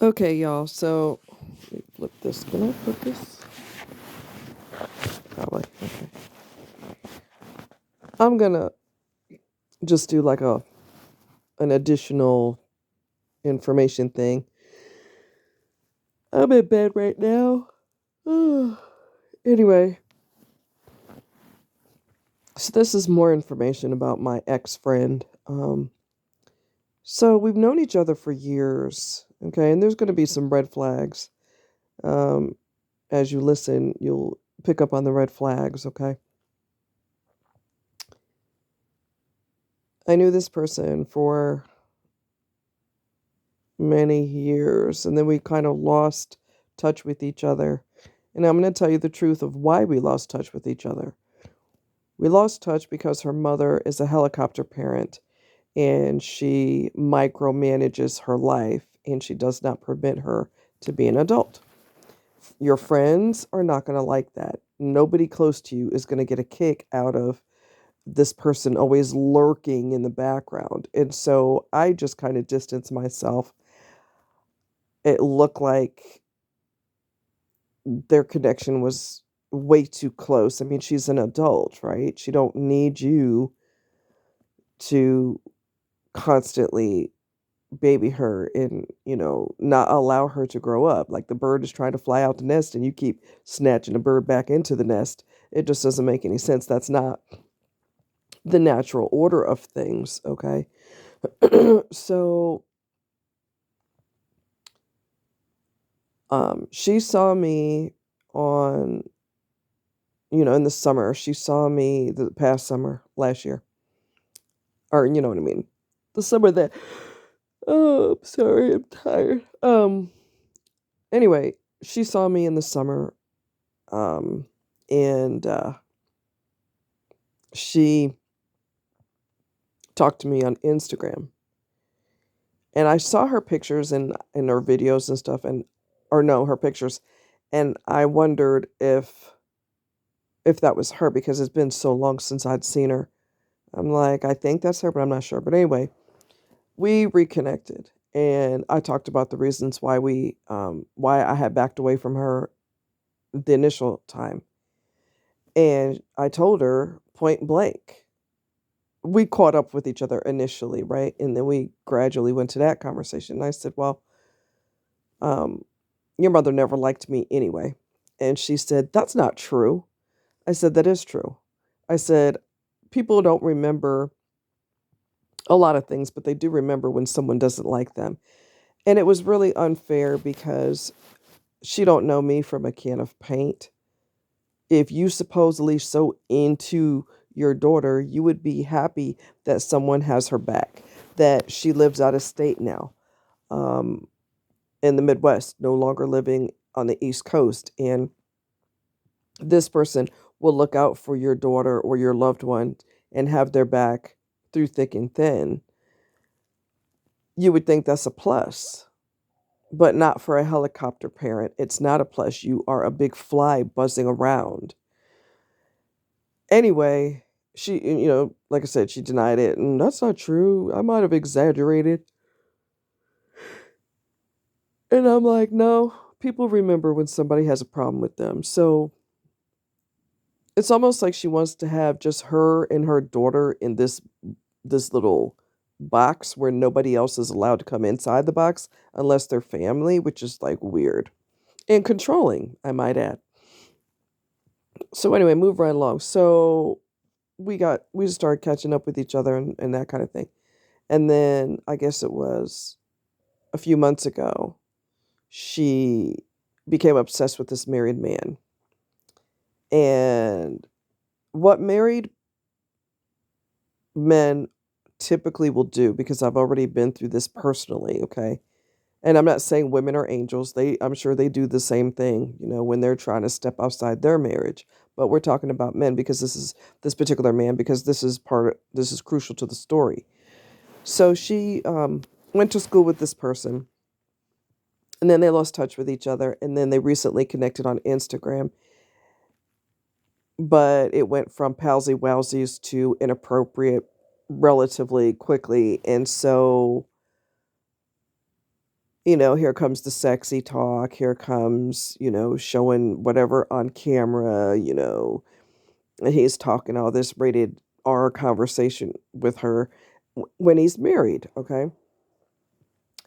Okay, y'all. So let me flip this. Can I flip this? Probably. Okay. I'm gonna just do like an additional information thing. I'm in bed right now. Anyway, so this is more information about my ex friend. So we've known each other for years. Okay, and there's gonna be some red flags. Um, as you listen, you'll pick up on the red flags. Okay. I knew this person for many years, and then we kind of lost touch with each other. And I'm going to tell you the truth of why we lost touch with each other. We lost touch because her mother is a helicopter parent and she micromanages her life and she does not permit her to be an adult. Your friends are not going to like that. Nobody close to you is going to get a kick out of this person always lurking in the background. And so I just kind of distanced myself. It looked like their connection was way too close. I mean, she's an adult, right? She don't need you to constantly baby her and, not allow her to grow up. Like the bird is trying to fly out the nest and you keep snatching the bird back into the nest. It just doesn't make any sense. That's not the natural order of things, okay? So, she saw me on, in the summer. She saw me the past summer last year, or you know what I mean. The summer that oh, I'm sorry, I'm tired. Anyway, she saw me in the summer, um, and she talked to me on Instagram. And I saw her pictures and her videos and stuff and or no, her pictures. And I wondered if that was her because it's been so long since I'd seen her. I'm like, I think that's her, but I'm not sure. But anyway, we reconnected and I talked about the reasons why I had backed away from her the initial time. And I told her point blank. We caught up with each other initially, right? And then we gradually went to that conversation. And I said, well, um, your mother never liked me anyway. And she said, that's not true. I said, that is true. I said, people don't remember a lot of things, but they do remember when someone doesn't like them. And it was really unfair because she don't know me from a can of paint. If you supposedly so into your daughter, you would be happy that someone has her back, that she lives out of state now, um, in the Midwest, no longer living on the East Coast. And this person will look out for your daughter or your loved one and have their back through thick and thin. You would think that's a plus, but not for a helicopter parent. It's not a plus. You are a big fly buzzing around. Anyway, she, like I said, she denied it, and that's not true. I might have exaggerated. And I'm like, no, people remember when somebody has a problem with them. So it's almost like she wants to have just her and her daughter in this little box where nobody else is allowed to come inside the box unless they're family, which is like weird and controlling, I might add. So anyway, move right along. So we just started catching up with each other and that kind of thing. And then I guess it was a few months ago, she became obsessed with this married man. And what married men typically will do, because I've already been through this personally, okay? And I'm not saying women are angels. I'm sure they do the same thing, when they're trying to step outside their marriage. But we're talking about men because this particular man because this is crucial to the story. So she went to school with this person, and then they lost touch with each other, and then they recently connected on Instagram. But it went from palsy wowsies to inappropriate relatively quickly, and so Here comes the sexy talk, here comes, showing whatever on camera, and he's talking all this rated R conversation with her when he's married, okay?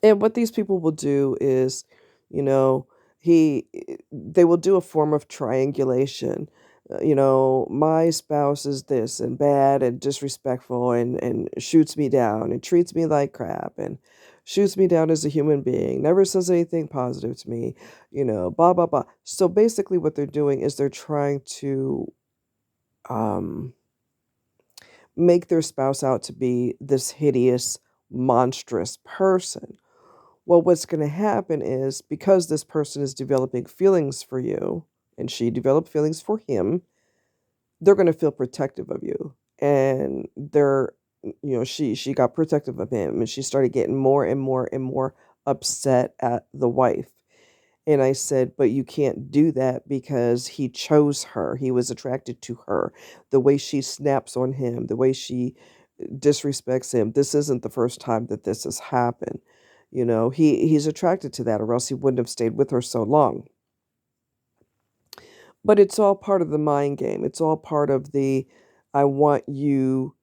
And what these people will do is, you know, they will do a form of triangulation. My spouse is this and bad and disrespectful and shoots me down and treats me like crap and shoots me down as a human being, never says anything positive to me, blah blah blah. So basically what they're doing is they're trying to um make their spouse out to be this hideous, monstrous person. Well, what's going to happen is because this person is developing feelings for you and she developed feelings for him, they're going to feel protective of you. And she got protective of him and she started getting more and more and more upset at the wife. And I said, but you can't do that because he chose her. He was attracted to her. The way she snaps on him, the way she disrespects him. This isn't the first time that this has happened. He's attracted to that, or else he wouldn't have stayed with her so long. But it's all part of the mind game. It's all part of the I want you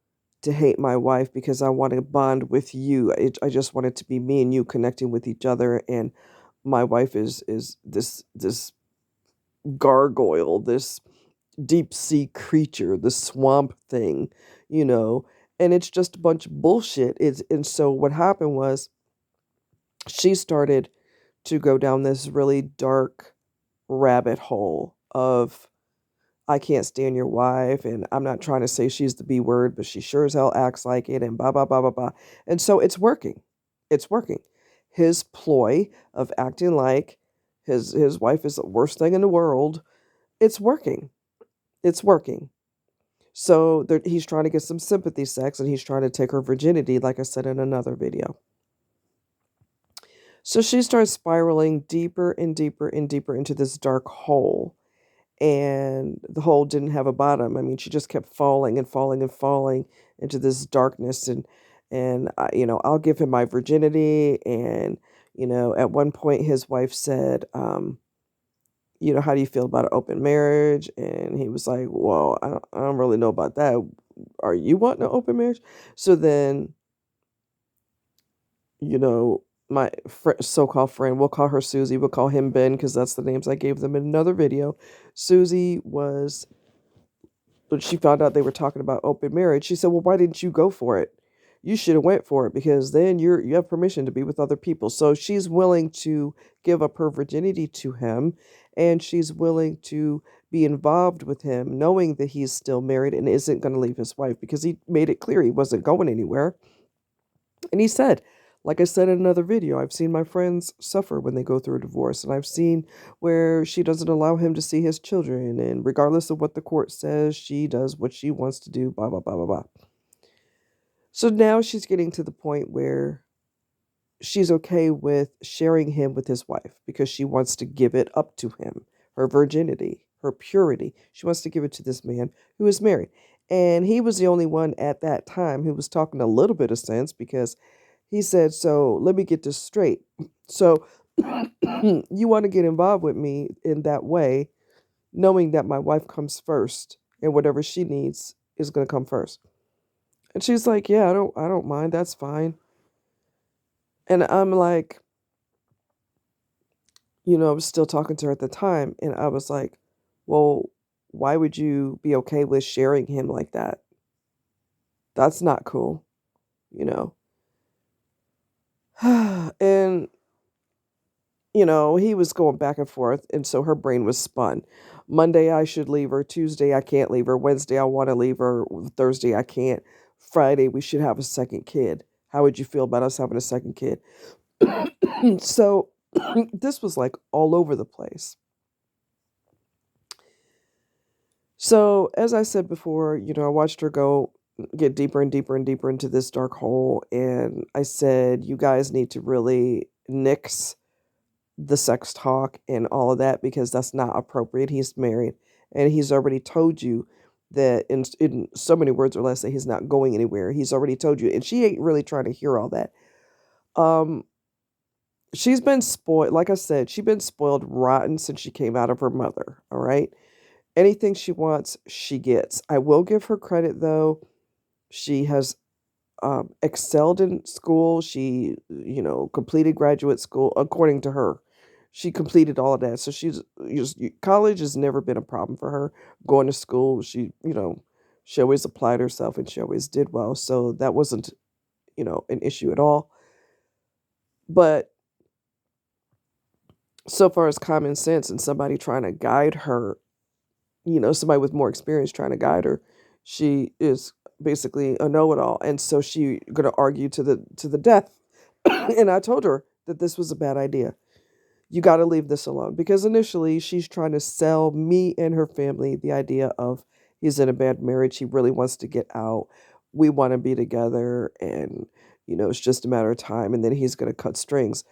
to hate my wife because I want to bond with you. I just want it to be me and you connecting with each other, and my wife is this gargoyle, this deep sea creature, this swamp thing, you know, and it's just a bunch of bullshit. And so what happened was she started to go down this really dark rabbit hole of I can't stand your wife, and I'm not trying to say she's the B word, but she sure as hell acts like it, and blah blah blah blah blah. And so it's working. It's working. His ploy of acting like his wife is the worst thing in the world, it's working. It's working. So he's trying to get some sympathy sex and he's trying to take her virginity, like I said in another video. So she starts spiraling deeper and deeper and deeper into this dark hole. And the hole didn't have a bottom. I mean, she just kept falling and falling and falling into this darkness. And I'll give him my virginity. And at one point, his wife said, how do you feel about an open marriage? And he was like, well, I don't really know about that. Are you wanting an open marriage? So then, you know, my so-called friend, we'll call her Susie, we'll call him Ben because that's the names I gave them in another video. Susie was, when she found out they were talking about open marriage, she said, well, why didn't you go for it? You should have went for it because then you have permission to be with other people. So she's willing to give up her virginity to him, and she's willing to be involved with him, knowing that he's still married and isn't going to leave his wife because he made it clear he wasn't going anywhere. And he said, like I said in another video, I've seen my friends suffer when they go through a divorce, and I've seen where she doesn't allow him to see his children, and regardless of what the court says, she does what she wants to do, blah, blah, blah, blah, blah. So now she's getting to the point where she's okay with sharing him with his wife because she wants to give it up to him, her virginity, her purity. She wants to give it to this man who is married. And he was the only one at that time who was talking a little bit of sense because he said, so let me get this straight. So you want to get involved with me in that way, knowing that my wife comes first and whatever she needs is going to come first. And she's like, yeah, I don't mind. That's fine. And I'm like, I was still talking to her at the time. And I was like, well, why would you be okay with sharing him like that? That's not cool, you know? And he was going back and forth, and so her brain was spun. Monday, I should leave her. Tuesday, I can't leave her. Wednesday, I want to leave her. Thursday, I can't. Friday, we should have a second kid. How would you feel about us having a second kid? So this was like all over the place. So, as I said before, I watched her get deeper and deeper and deeper into this dark hole, and I said, you guys need to really nix the sex talk and all of that because that's not appropriate. He's married and he's already told you that in so many words or less that he's not going anywhere. He's already told you, and she ain't really trying to hear all that. Um, She's been spoiled. Like I said, she's been spoiled rotten since she came out of her mother. All right. Anything she wants, she gets. I will give her credit though. She has excelled in school. She, completed graduate school according to her. She completed all of that. So college has never been a problem for her. Going to school, she always applied herself and she always did well. So that wasn't, an issue at all. But so far as common sense and somebody trying to guide her, somebody with more experience trying to guide her, she is basically a know-it-all, and so she going to argue to the death. And I told her that this was a bad idea. You got to leave this alone because initially she's trying to sell me and her family the idea of he's in a bad marriage. He really wants to get out. We want to be together, and it's just a matter of time. And then he's going to cut strings.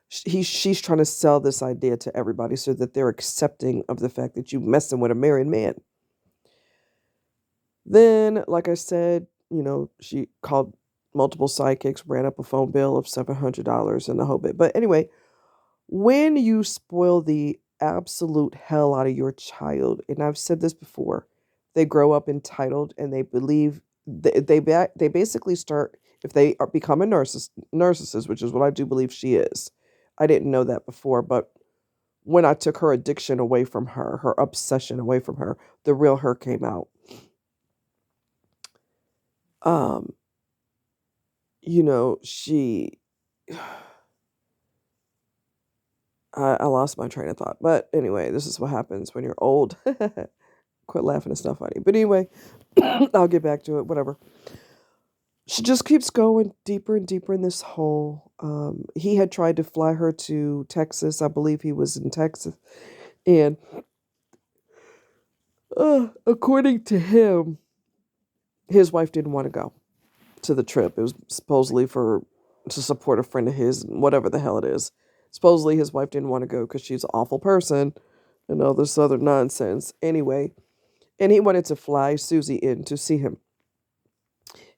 She's trying to sell this idea to everybody so that they're accepting of the fact that you messing with a married man. Then, like I said, she called multiple sidekicks, ran up a phone bill of $700 and the whole bit. But anyway, when you spoil the absolute hell out of your child, and I've said this before, they grow up entitled and they believe they basically start if they become a narcissist, which is what I do believe she is. I didn't know that before, but when I took her addiction away from her, her obsession away from her, the real her came out. Um, she I lost my train of thought. But anyway, this is what happens when you're old. Quit laughing, it's not funny. But anyway, I'll get back to it, whatever. She just keeps going deeper and deeper in this hole. He had tried to fly her to Texas. I believe he was in Texas. And according to him, his wife didn't want to go to the trip. It was supposedly to support a friend of his, whatever the hell it is. Supposedly his wife didn't want to go because she's an awful person and all this other nonsense. Anyway, and he wanted to fly Susie in to see him.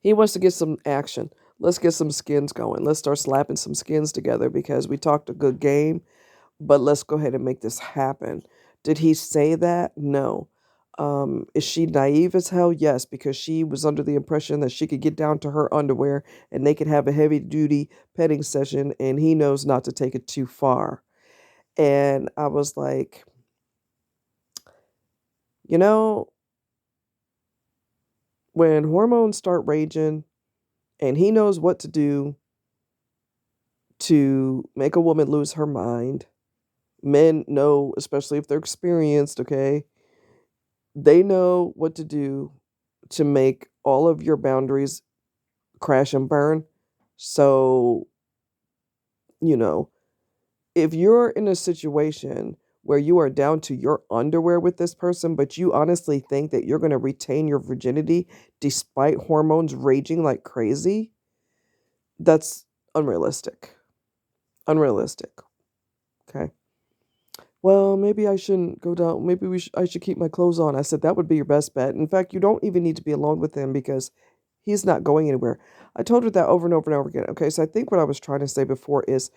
He wants to get some action. Let's get some skins going. Let's start slapping some skins together because we talked a good game, but let's go ahead and make this happen. Did he say that? No. Is she naive as hell? Yes, because she was under the impression that she could get down to her underwear and they could have a heavy duty petting session, and he knows not to take it too far. And I was like, you know, when hormones start raging and he knows what to do to make a woman lose her mind, men know, especially if they're experienced, okay, they know what to do to make all of your boundaries crash and burn. So, you know, if you're in a situation where you are down to your underwear with this person, but you honestly think that you're going to retain your virginity despite hormones raging like crazy, that's unrealistic. Unrealistic. Okay. Well, maybe I shouldn't go down. Maybe I should keep my clothes on. I said that would be your best bet. In fact, you don't even need to be alone with him because he's not going anywhere. I told her that over and over and over again. Okay, so I think what I was trying to say before is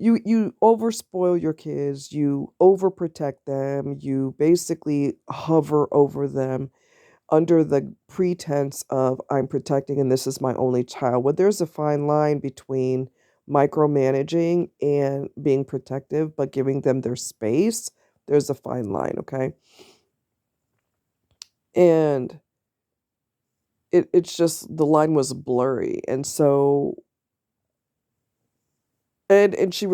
you overspoil your kids, you overprotect them, you basically hover over them under the pretense of I'm protecting and this is my only child. Well, there's a fine line between micromanaging and being protective, but giving them their space. There's a fine line, okay? And it's just the line was blurry. And so and she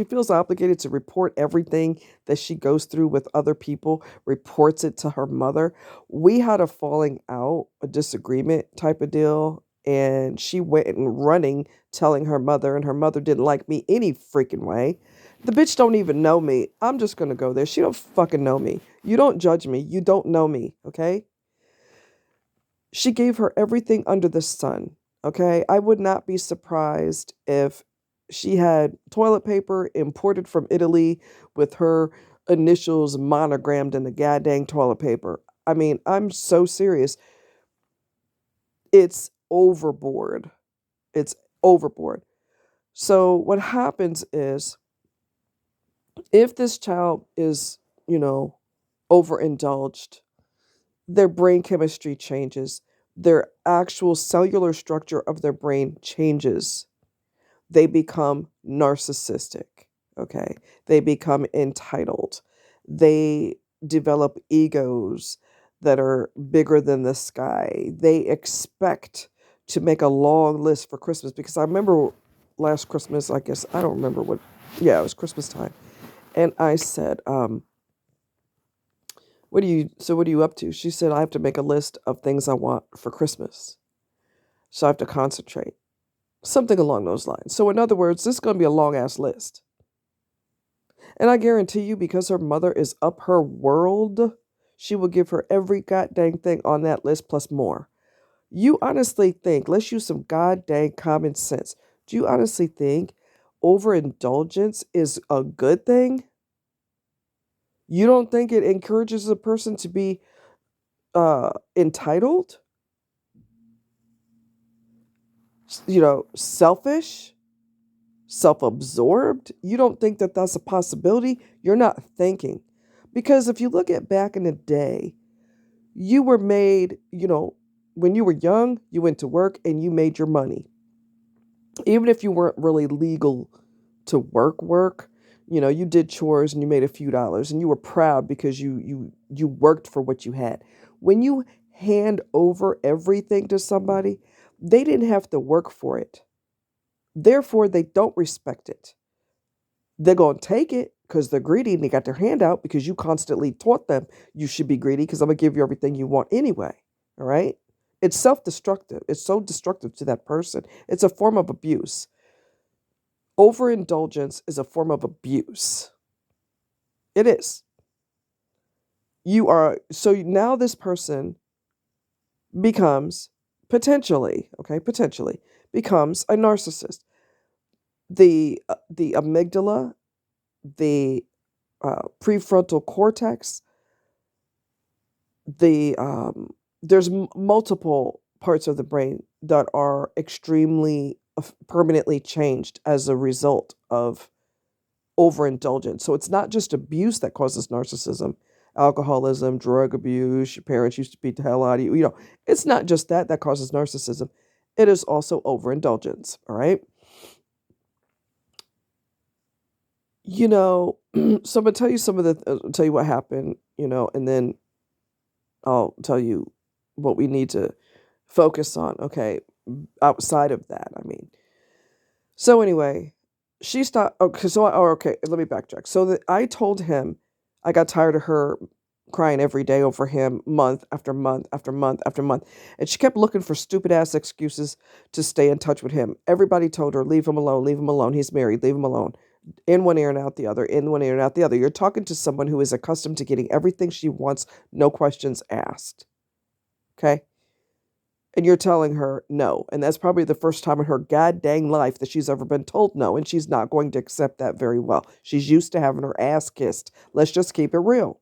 feels obligated to report everything that she goes through with other people, reports it to her mother. We had a falling out, a disagreement type of deal, and she went and running telling her mother, and her mother didn't like me any freaking way. The bitch don't even know me. I'm just gonna go there. She don't fucking know me. You don't judge me. You don't know me, okay? She gave her everything under the sun. Okay. I would not be surprised if she had toilet paper imported from Italy with her initials monogrammed in the goddamn toilet paper. I mean, I'm so serious. It's overboard. It's overboard. So what happens is if this child is, you know, overindulged, their brain chemistry changes. Their actual cellular structure of their brain changes. They become narcissistic, okay? They become entitled. They develop egos that are bigger than the sky. They expect to make a long list for Christmas because I remember last Christmas, I guess, I don't remember what, yeah, it was Christmas time. And I said, what are you up to? She said, I have to make a list of things I want for Christmas. So I have to concentrate. Something along those lines. So, in other words, this is going to be a long ass list. And I guarantee you, because her mother is up her world, she will give her every goddamn thing on that list plus more. You honestly think, let's use some goddamn common sense. Do you honestly think overindulgence is a good thing? You don't think it encourages a person to be entitled? Selfish? Self absorbed? You don't think that that's a possibility? You're not thinking. Because if you look at back in the day, you were made, when you were young, you went to work and you made your money. Even if you weren't really legal to work, you did chores and you made a few dollars and you were proud because you worked for what you had. When you hand over everything to somebody, they didn't have to work for it. Therefore, they don't respect it. They're going to take it because they're greedy and they got their hand out because you constantly taught them you should be greedy because I'm going to give you everything you want anyway. All right? It's self destructive. It's so destructive to that person. It's a form of abuse. Overindulgence is a form of abuse. It is. So now this person becomes potentially becomes a narcissist. The amygdala, the prefrontal cortex, there's multiple parts of the brain that are extremely permanently changed as a result of overindulgence. So it's not just abuse that causes narcissism, alcoholism, drug abuse, your parents used to beat the hell out of you. It's not just that causes narcissism. It is also overindulgence. All right. So I'm gonna tell you tell you what happened, and then I'll tell you what we need to focus on, okay, outside of that, I mean. So anyway, she stopped. Okay, okay, let me backtrack. So I told him I got tired of her crying every day over him month after month after month after month. And she kept looking for stupid ass excuses to stay in touch with him. Everybody told her, leave him alone, leave him alone. He's married, leave him alone. In one ear and out the other, in one ear and out the other. You're talking to someone who is accustomed to getting everything she wants, no questions asked. Okay? And you're telling her no. And that's probably the first time in her god dang life that she's ever been told no. And she's not going to accept that very well. She's used to having her ass kissed. Let's just keep it real.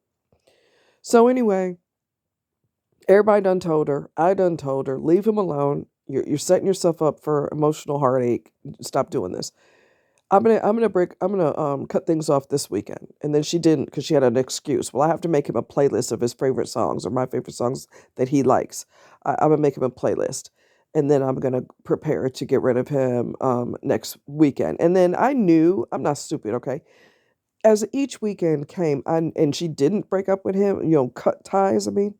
So, anyway, everybody done told her. I done told her, leave him alone. You're setting yourself up for emotional heartache. Stop doing this. I'm gonna cut things off this weekend. And then she didn't because she had an excuse. Well, I have to make him a playlist of his favorite songs or my favorite songs that he likes. I'm gonna make him a playlist. And then I'm gonna prepare to get rid of him next weekend. And then I knew I'm not stupid, okay? As each weekend came, and she didn't break up with him, cut ties, I mean,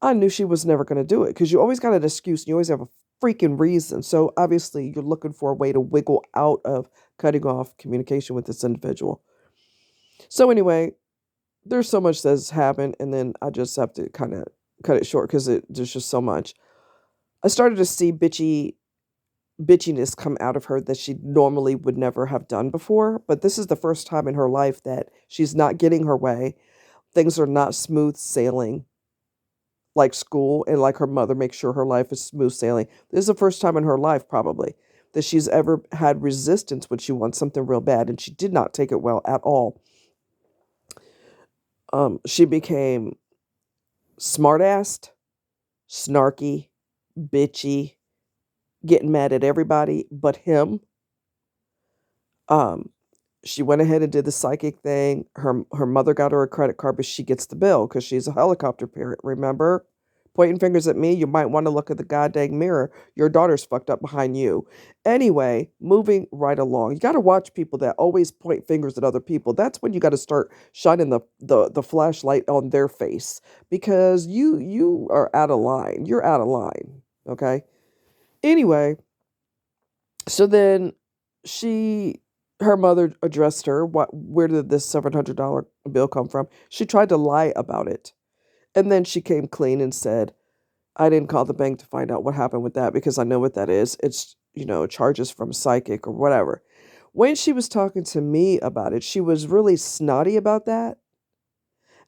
I knew she was never going to do it because you always got an excuse and you always have a freaking reason. So obviously, you're looking for a way to wiggle out of cutting off communication with this individual. So, anyway, there's so much that's happened, and then I just have to kind of cut it short because there's just so much. I started to see bitchiness come out of her that she normally would never have done before. But this is the first time in her life that she's not getting her way. Things are not smooth sailing like school and like her mother makes sure her life is smooth sailing. This is the first time in her life, probably, that she's ever had resistance when she wants something real bad, and she did not take it well at all. She became smart-assed, snarky, bitchy, getting mad at everybody but him. Um, she went ahead and did the psychic thing. Her mother got her a credit card, but she gets the bill because she's a helicopter parent. Remember, pointing fingers at me. You might want to look at the goddamn mirror. Your daughter's fucked up behind you. Anyway, moving right along. You got to watch people that always point fingers at other people. That's when you got to start shining the flashlight on their face because you are out of line. You're out of line. Okay. Anyway, so then she her mother addressed her, where did this $700 bill come from? She tried to lie about it. And then she came clean and said, I didn't call the bank to find out what happened with that because I know what that is. It's, charges from psychic or whatever. When she was talking to me about it, she was really snotty about that.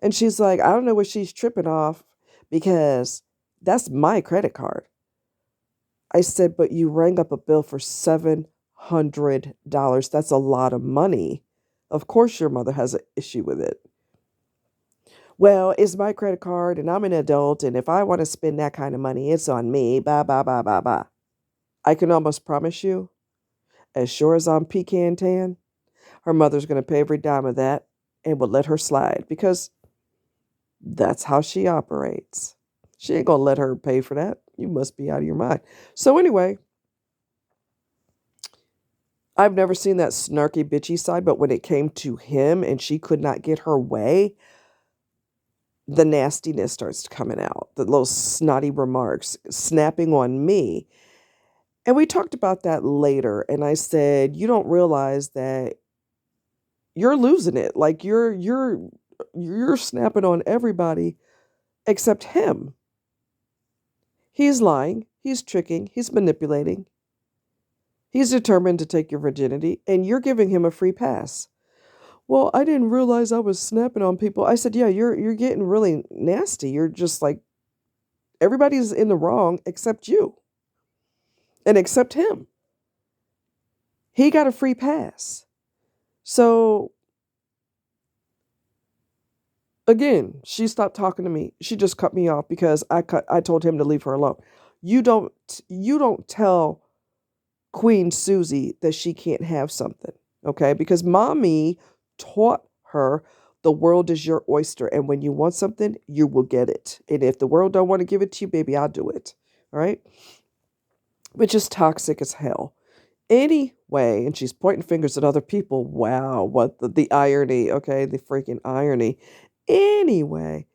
And she's like, I don't know what she's tripping off because that's my credit card. I said, but you rang up a bill for $700. That's a lot of money. Of course, your mother has an issue with it. Well, it's my credit card and I'm an adult. And if I want to spend that kind of money, it's on me. Blah, blah, blah, blah, blah. I can almost promise you, as sure as I'm pecan tan, her mother's going to pay every dime of that and will let her slide because that's how she operates. She ain't going to let her pay for that. You must be out of your mind. So, anyway, I've never seen that snarky, bitchy side, but when it came to him and she could not get her way, the nastiness starts coming out, the little snotty remarks, snapping on me. And we talked about that later, and I said, you don't realize that you're losing it. Like you're snapping on everybody except him. He's lying, he's tricking, he's manipulating. He's determined to take your virginity, and you're giving him a free pass. Well, I didn't realize I was snapping on people. I said, yeah, you're getting really nasty. You're just like everybody's in the wrong except you. And except him. He got a free pass. So again, she stopped talking to me. She just cut me off because I told him to leave her alone. You don't tell Queen Susie that she can't have something, okay? Because mommy taught her the world is your oyster, and when you want something, you will get it. And if the world don't want to give it to you, baby, I'll do it. All right? Which is toxic as hell. Anyway, and she's pointing fingers at other people. Wow, what the irony, okay? The freaking irony. Anyway,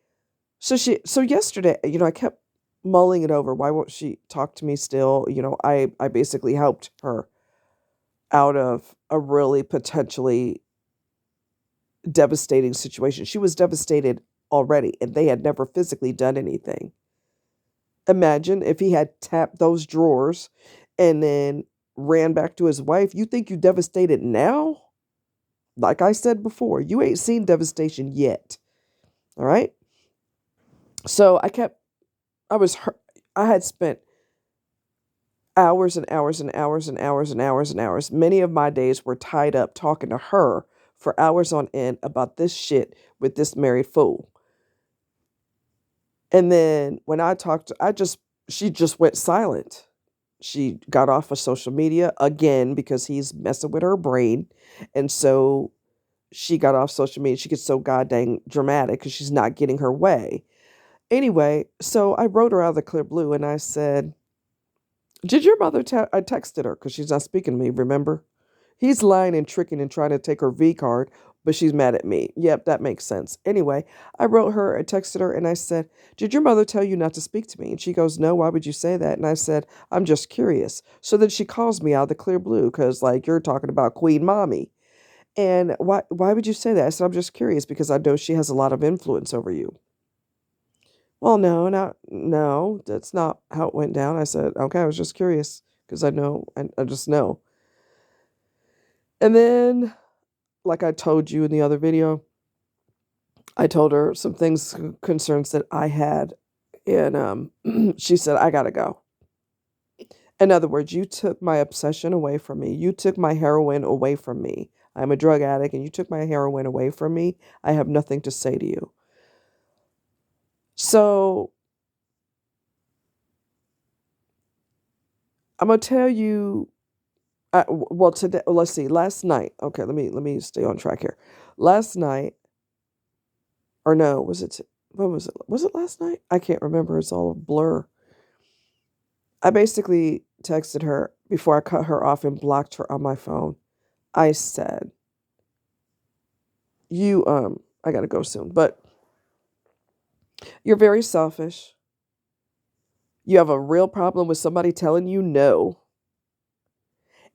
so yesterday, I kept mulling it over. Why won't she talk to me still? I basically helped her out of a really potentially devastating situation. She was devastated already, and they had never physically done anything. Imagine if he had tapped those drawers and then ran back to his wife. You think you devastated now? Like I said before, you ain't seen devastation yet. All right? So I had spent hours and hours and hours and hours and hours and hours. Many of my days were tied up talking to her for hours on end about this shit with this married fool. And then when I talked, she just went silent. She got off of social media again because he's messing with her brain. And so she got off social media. She gets so goddamn dramatic because she's not getting her way. Anyway, so I wrote her out of the clear blue and I said, did your mother I texted her because she's not speaking to me, remember? He's lying and tricking and trying to take her V card, but she's mad at me. Yep, that makes sense. Anyway, I wrote her, I texted her, and I said, did your mother tell you not to speak to me? And she goes, no, why would you say that? And I said, I'm just curious. So then she calls me out of the clear blue because, like, you're talking about Queen Mommy. And why would you say that? I said, I'm just curious because I know she has a lot of influence over you. Well, no, that's not how it went down. I said, okay, I was just curious because I know, I just know. And then, like I told you in the other video, I told her some things, concerns that I had, and she said, I gotta go. In other words, you took my obsession away from me. You took my heroin away from me. I'm a drug addict, and you took my heroin away from me. I have nothing to say to you. So I'm gonna tell you Well, today, let's see. Last night, okay, let me stay on track here. Last night, or no, was it? When was it? Was it last night? I can't remember. It's all a blur. I basically texted her before I cut her off and blocked her on my phone. I said, "You, I gotta go soon, but you're very selfish. You have a real problem with somebody telling you no,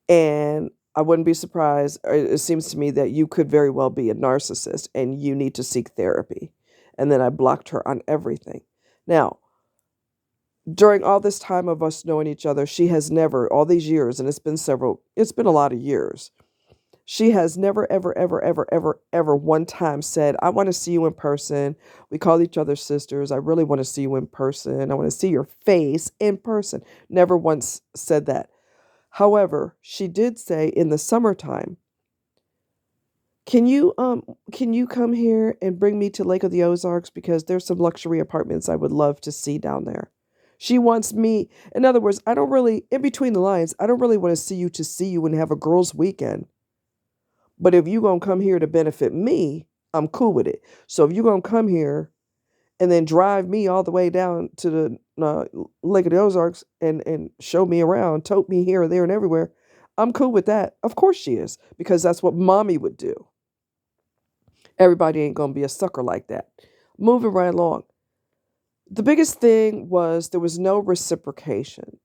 and I wouldn't be surprised. It seems to me that you could very well be a narcissist, and you need to seek therapy." And then I blocked her on everything. Now, during all this time of us knowing each other, she has never, all these years, and it's been a lot of years. She has never, ever, ever, ever, ever, ever one time said, "I want to see you in person. We call each other sisters. I really want to see you in person. I want to see your face in person." Never once said that. However, she did say in the summertime, can you come here and bring me to Lake of the Ozarks because there's some luxury apartments I would love to see down there. She wants me, in other words, I don't really, in between the lines, I don't really want to see you and have a girls' weekend. But if you gonna come here to benefit me, I'm cool with it. So if you gonna come here and then drive me all the way down to the Lake of the Ozarks and show me around, tote me here, there, and everywhere, I'm cool with that. Of course she is, because that's what mommy would do. Everybody ain't gonna be a sucker like that. Moving right along. The biggest thing was there was no reciprocation.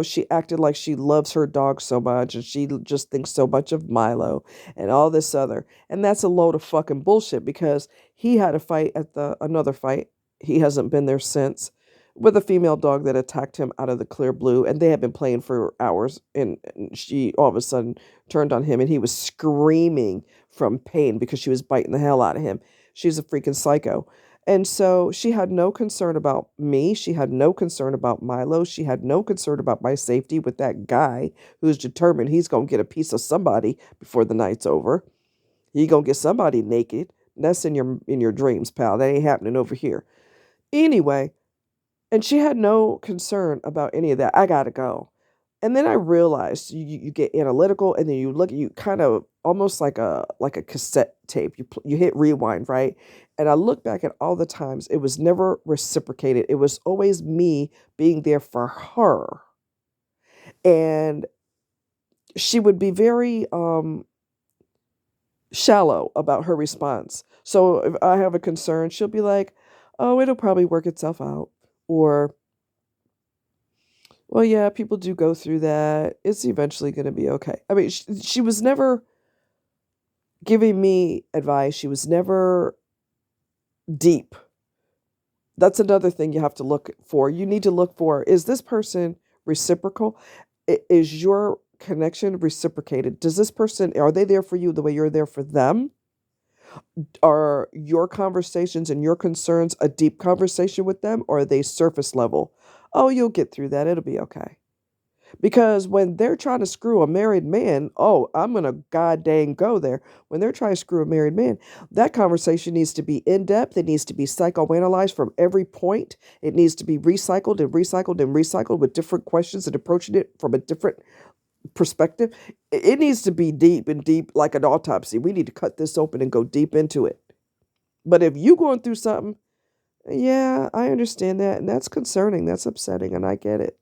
She acted like she loves her dog so much and she just thinks so much of Milo and all this other. And that's a load of fucking bullshit because he had a fight at the another fight. He hasn't been there since with a female dog that attacked him out of the clear blue, and they had been playing for hours, and she all of a sudden turned on him and he was screaming from pain because she was biting the hell out of him. She's a freaking psycho. And so she had no concern about me. She had no concern about Milo. She had no concern about my safety with that guy who's determined he's going to get a piece of somebody before the night's over. He going to get somebody naked. That's in your dreams, pal. That ain't happening over here. Anyway, and she had no concern about any of that. I got to go. And then I realized you get analytical, and then you look, you kind of almost like a cassette tape. You hit rewind, right? And I look back at all the times it was never reciprocated. It was always me being there for her, and she would be very shallow about her response. So if I have a concern, she'll be like, "Oh, it'll probably work itself out," or, "Well, yeah, people do go through that. It's eventually going to be okay." I mean, she was never giving me advice. She was never deep. That's another thing you have to look for. You need to look for, is this person reciprocal? Is your connection reciprocated? Does this person, are they there for you the way you're there for them? Are your conversations and your concerns a deep conversation with them, or are they surface level? "Oh, you'll get through that. It'll be okay." Because when they're trying to screw a married man, oh, I'm going to god dang go there. When they're trying to screw a married man, that conversation needs to be in depth. It needs to be psychoanalyzed from every point. It needs to be recycled and recycled and recycled with different questions and approaching it from a different perspective. It needs to be deep and deep like an autopsy. We need to cut this open and go deep into it. But if you going through something, yeah, I understand that. And that's concerning. That's upsetting. And I get it.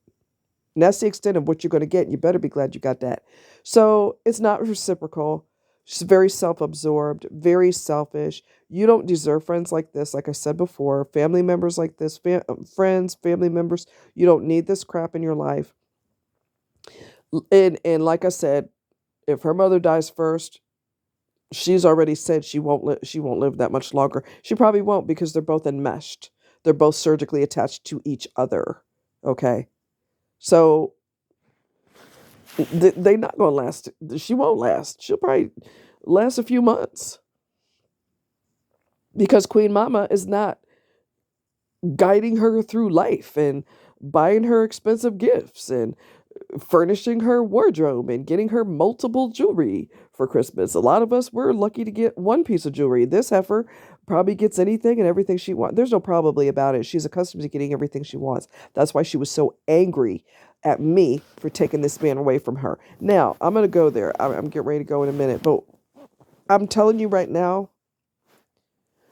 And that's the extent of what you're going to get. And you better be glad you got that. So it's not reciprocal. She's very self absorbed, very selfish. You don't deserve friends like this. Like I said before, family members like this, friends, family members. You don't need this crap in your life. And like I said, if her mother dies first, she's already said she won't live that much longer. She probably won't because they're both enmeshed. They're both surgically attached to each other. Okay. So they're not going to last. She won't last. She'll probably last a few months because Queen Mama is not guiding her through life and buying her expensive gifts and furnishing her wardrobe and getting her multiple jewelry for Christmas. A lot of us, we're lucky to get one piece of jewelry. This heifer probably gets anything and everything she wants. There's no probably about it. She's accustomed to getting everything she wants. That's why she was so angry at me for taking this man away from her. Now, I'm going to go there. I'm getting ready to go in a minute. But I'm telling you right now,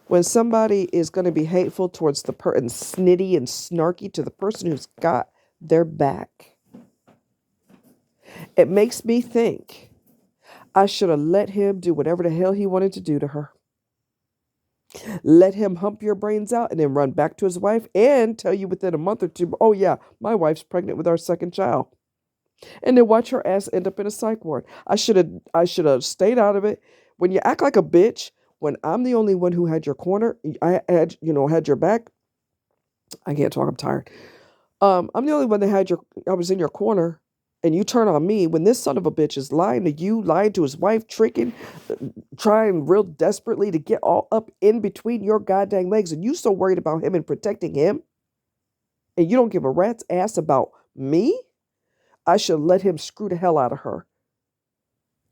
when somebody is going to be hateful towards the person, snitty and snarky to the person who's got their back, it makes me think I should have let him do whatever the hell he wanted to do to her. Let him hump your brains out and then run back to his wife and tell you within a month or two, oh yeah, my wife's pregnant with our second child. And then watch her ass end up in a psych ward. I should have stayed out of it. When you act like a bitch, when I'm the only one who had your corner, had your back. I can't talk, I'm tired. I'm the only one that I was in your corner, and you turn on me when this son of a bitch is lying to you, lying to his wife, tricking, trying real desperately to get all up in between your goddamn legs, and you so worried about him and protecting him, and you don't give a rat's ass about me. I should let him screw the hell out of her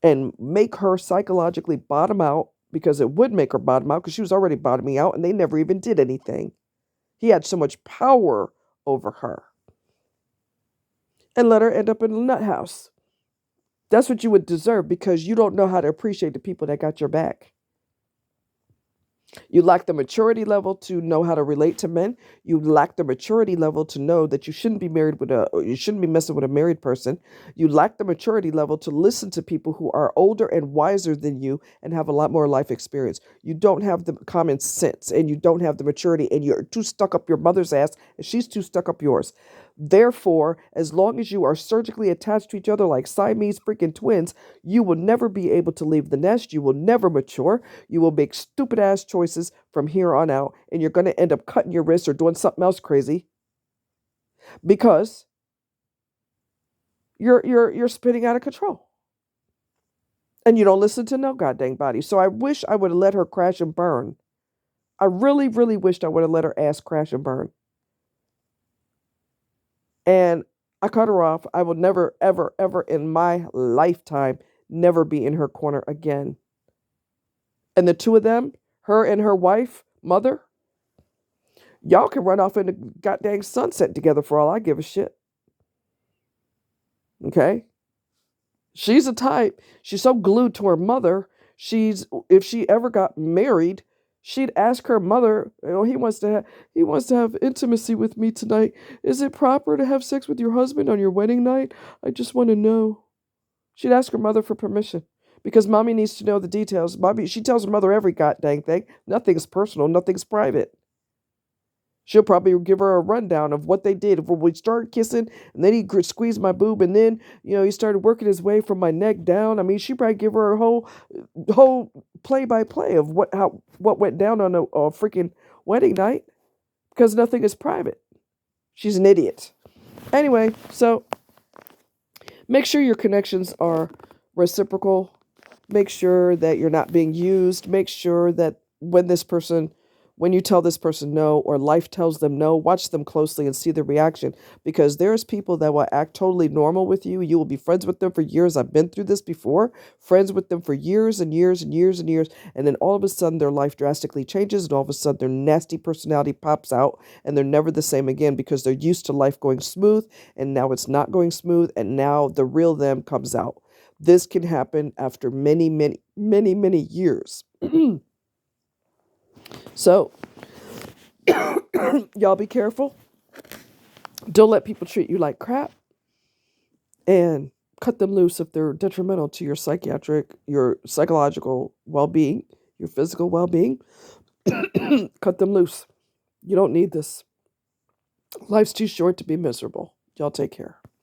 and make her psychologically bottom out, because it would make her bottom out because she was already bottoming out and they never even did anything. He had so much power over her. And let her end up in a nut house. That's what you would deserve, because you don't know how to appreciate the people that got your back. You lack the maturity level to know how to relate to men. You lack the maturity level to know that you shouldn't be you shouldn't be messing with a married person. You lack the maturity level to listen to people who are older and wiser than you and have a lot more life experience. You don't have the common sense, and you don't have the maturity, and you're too stuck up your mother's ass and she's too stuck up yours. Therefore, as long as you are surgically attached to each other like Siamese freaking twins, you will never be able to leave the nest. You will never mature. You will make stupid ass choices from here on out, and you're going to end up cutting your wrists or doing something else crazy because you're spinning out of control. And you don't listen to no goddamn body. So I wish I would have let her crash and burn. I really, really wished I would have let her ass crash and burn. And I cut her off. I will never, ever, ever in my lifetime never be in her corner again. And the two of them, her and her wife, mother, y'all can run off in the goddamn sunset together for all I give a shit. Okay? She's a type. She's so glued to her mother. If she ever got married, she'd ask her mother, he wants to have intimacy with me tonight. Is it proper to have sex with your husband on your wedding night? I just want to know. She'd ask her mother for permission because mommy needs to know the details. She tells her mother every goddamn thing. Nothing's personal. Nothing's private. She'll probably give her a rundown of what they did. When we started kissing, and then he squeezed my boob, and then, he started working his way from my neck down. I mean, she probably give her a whole play-by-play of what went down on a freaking wedding night, because nothing is private. She's an idiot. Anyway, so make sure your connections are reciprocal. Make sure that you're not being used. Make sure that when you tell this person no, or life tells them no, watch them closely and see the reaction, because there's people that will act totally normal with you. You will be friends with them for years. I've been through this before. Friends with them for years and years and years and years. And then all of a sudden their life drastically changes, and all of a sudden their nasty personality pops out, and they're never the same again, because they're used to life going smooth, and now it's not going smooth, and now the real them comes out. This can happen after many, many, many, many years. So, y'all be careful. Don't let people treat you like crap. And cut them loose if they're detrimental to your psychological well-being, your physical well-being. Cut them loose. You don't need this. Life's too short to be miserable. Y'all take care.